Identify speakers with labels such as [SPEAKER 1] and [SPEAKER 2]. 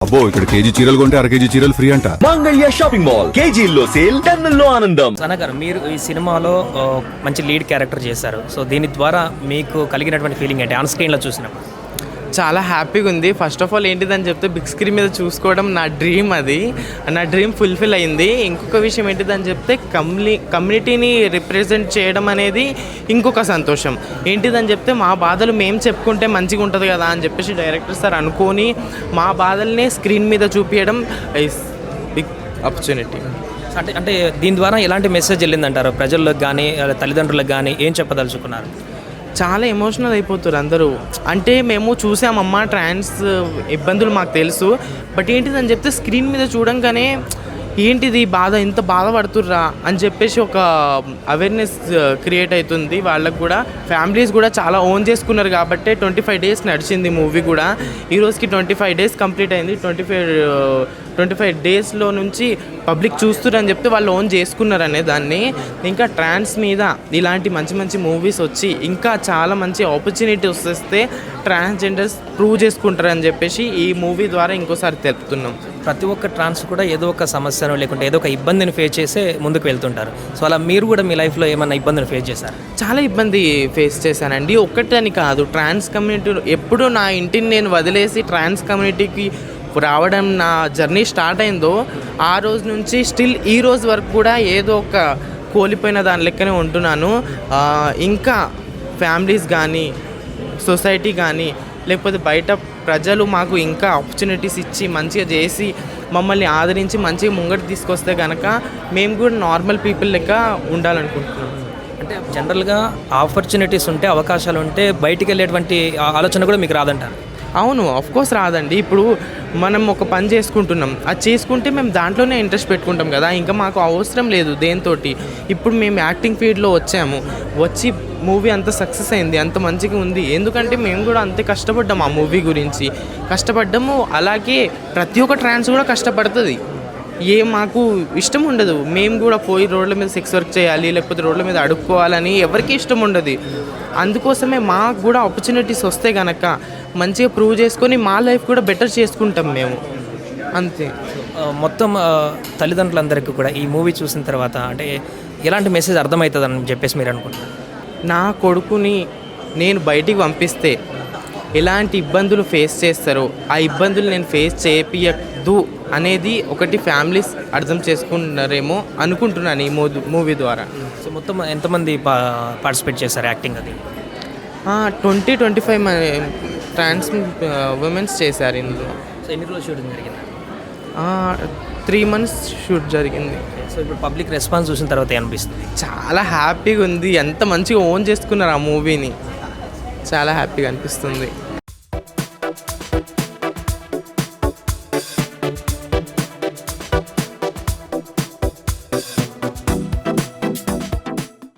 [SPEAKER 1] అబ్బో ఇక్కడ కేజీ చీరలు కొంటే అర కేజీ చీరలు ఫ్రీ అంట.
[SPEAKER 2] మంగళ్య షాపింగ్ మాల్, కేజీల్లో సేల్, టన్నుల్లో ఆనందం.
[SPEAKER 3] సనా గారు, మీరు ఈ సినిమాలో మంచి లీడ్ క్యారెక్టర్ చేశారు. సో దీని ద్వారా మీకు కలిగినటువంటి ఫీలింగ్ ఏంటి ఆన్ స్క్రీన్లో చూసినప్పుడు?
[SPEAKER 4] చాలా హ్యాపీగా ఉంది. ఫస్ట్ ఆఫ్ ఆల్ ఏంటిదని చెప్తే బిగ్ స్క్రీన్ మీద చూసుకోవడం నా డ్రీమ్. అది నా డ్రీమ్ ఫుల్ఫిల్ అయింది. ఇంకొక విషయం ఏంటిదని చెప్తే కమ్యూనిటీని రిప్రజెంట్ చేయడం అనేది ఇంకొక సంతోషం. ఏంటిదని చెప్తే మా బాధలు మేము చెప్పుకుంటే మంచిగా ఉంటుంది కదా అని చెప్పేసి డైరెక్టర్ సార్ అనుకొని మా బాధల్ని స్క్రీన్ మీద చూపించడం ఇస్ బిగ్ ఆపర్చునిటీ.
[SPEAKER 3] అంటే దీని ద్వారా ఎలాంటి మెసేజ్ వెళ్ళిందంటారు ప్రజల్లోకి కానీ తల్లిదండ్రులకు కానీ? ఏం చెప్పదలుచుకున్నారు?
[SPEAKER 4] చాలా ఎమోషనల్ అయిపోతారు అందరూ. అంటే మేము చూసామమ్మా ట్రాన్స్ ఇబ్బందులు మాకు తెలుసు, బట్ ఏంటిదని చెప్తే స్క్రీన్ మీద చూడంగానే ఏంటిది బాధ, ఇంత బాధపడుతుర్రా అని చెప్పేసి ఒక అవేర్నెస్ క్రియేట్ అవుతుంది వాళ్ళకు కూడా. ఫ్యామిలీస్ కూడా చాలా ఓన్ చేసుకున్నారు కాబట్టి 25 days నడిచింది మూవీ కూడా. ఈరోజుకి 25 days కంప్లీట్ అయింది. 25 daysలో నుంచి పబ్లిక్ చూస్తున్నారని చెప్తే వాళ్ళు ఓన్ చేసుకున్నారనే దాన్ని. ఇంకా ట్రాన్స్ మీద ఇలాంటి మంచి మంచి మూవీస్ వచ్చి ఇంకా చాలా మంచి ఆపర్చునిటీస్ వస్తే ట్రాన్స్జెండర్స్ ప్రూవ్ చేసుకుంటారని చెప్పేసి ఈ మూవీ ద్వారా ఇంకోసారి తెలుపుతున్నాం.
[SPEAKER 3] ప్రతి ఒక్క ట్రాన్స్ కూడా ఏదో ఒక సమస్యను లేకుంటే ఏదో ఒక ఇబ్బందిని ఫేస్ చేసే ముందుకు వెళ్తుంటారు. సో అలా మీరు కూడా మీ లైఫ్లో ఏమైనా ఇబ్బందిని ఫేస్ చేశారు?
[SPEAKER 4] చాలా ఇబ్బంది ఫేస్ చేశానండి. ఒక్కటని కాదు, ట్రాన్స్ కమ్యూనిటీలో ఎప్పుడు నా ఇంటిని నేను వదిలేసి ట్రాన్స్ కమ్యూనిటీకి రావడం నా జర్నీ స్టార్ట్ అయిందో ఆ రోజు నుంచి స్టిల్ ఈ రోజు వరకు కూడా ఏదో ఒక కోల్పోయిన దాని లెక్కనే ఉంటున్నాను. ఇంకా ఫ్యామిలీస్ కానీ సొసైటీ కానీ లేకపోతే బయట ప్రజలు మాకు ఇంకా ఆపర్చునిటీస్ ఇచ్చి మంచిగా చేసి మమ్మల్ని ఆదరించి మంచిగా ముంగట తీసుకొస్తే కనుక మేము కూడా నార్మల్ పీపుల్ లెక్క ఉండాలనుకుంటున్నాం.
[SPEAKER 3] అంటే జనరల్గా ఆపర్చునిటీస్ ఉంటే, అవకాశాలు ఉంటే బయటికి వెళ్ళేటువంటి ఆలోచన కూడా మీకు రాదంటారు?
[SPEAKER 4] అవును, ఆఫ్కోర్స్ రాదండి. ఇప్పుడు మనం ఒక పని చేసుకుంటున్నాం, అది చేసుకుంటే మేము దాంట్లోనే ఇంట్రెస్ట్ పెట్టుకుంటాం కదా, ఇంకా మాకు అవసరం లేదు దేనితోటి. ఇప్పుడు మేము యాక్టింగ్ ఫీల్డ్లో వచ్చి మూవీ అంత సక్సెస్ అయింది, అంత మంచిగా ఉంది. ఎందుకంటే మేము కూడా అంతే కష్టపడ్డాము, ఆ మూవీ గురించి కష్టపడ్డాము. అలాగే ప్రతి ఒక్క ట్రాన్స్ కూడా కష్టపడుతుంది. మాకు ఇష్టం ఉండదు మేము కూడా పోయి రోడ్ల మీద సెక్స్ వర్క్ చేయాలి లేకపోతే రోడ్ల మీద అడుక్కోవాలని ఎవరికి ఇష్టం ఉండదు. అందుకోసమే మాకు కూడా ఆపర్చునిటీస్ వస్తే కనుక మంచిగా ప్రూవ్ చేసుకొని మా లైఫ్ కూడా బెటర్ చేసుకుంటాం మేము, అంతే.
[SPEAKER 3] మొత్తం తల్లిదండ్రులందరికీ కూడా ఈ మూవీ చూసిన తర్వాత అంటే ఎలాంటి మెసేజ్ అర్థమవుతుందని చెప్పేసి మీరు అనుకుంటున్నారు?
[SPEAKER 4] నా కొడుకుని నేను బయటికి పంపిస్తే ఎలాంటి ఇబ్బందులు ఫేస్ చేస్తారో ఆ ఇబ్బందులు నేను ఫేస్ చేపియద్దు అనేది ఒకటి ఫ్యామిలీస్ అర్థం చేసుకుంటున్నారేమో అనుకుంటున్నాను ఈ మూవీ ద్వారా.
[SPEAKER 3] సో మొత్తం ఎంతమంది పార్టిసిపేట్ చేశారు యాక్టింగ్? అది
[SPEAKER 4] 20-25 ట్రాన్స్ ఉమెన్స్ చేశారు ఇందులో.
[SPEAKER 3] సో ఎన్ని రోజులు షూటింగ్ జరిగింది?
[SPEAKER 4] 3 months షూట్ జరిగింది.
[SPEAKER 3] సో ఇప్పుడు పబ్లిక్ రెస్పాన్స్ చూసిన తర్వాత అనిపిస్తుంది?
[SPEAKER 4] చాలా హ్యాపీగా ఉంది. ఎంత మంచిగా ఓన్ చేసుకున్నారు ఆ మూవీని, చాలా హ్యాపీగా అనిపిస్తుంది.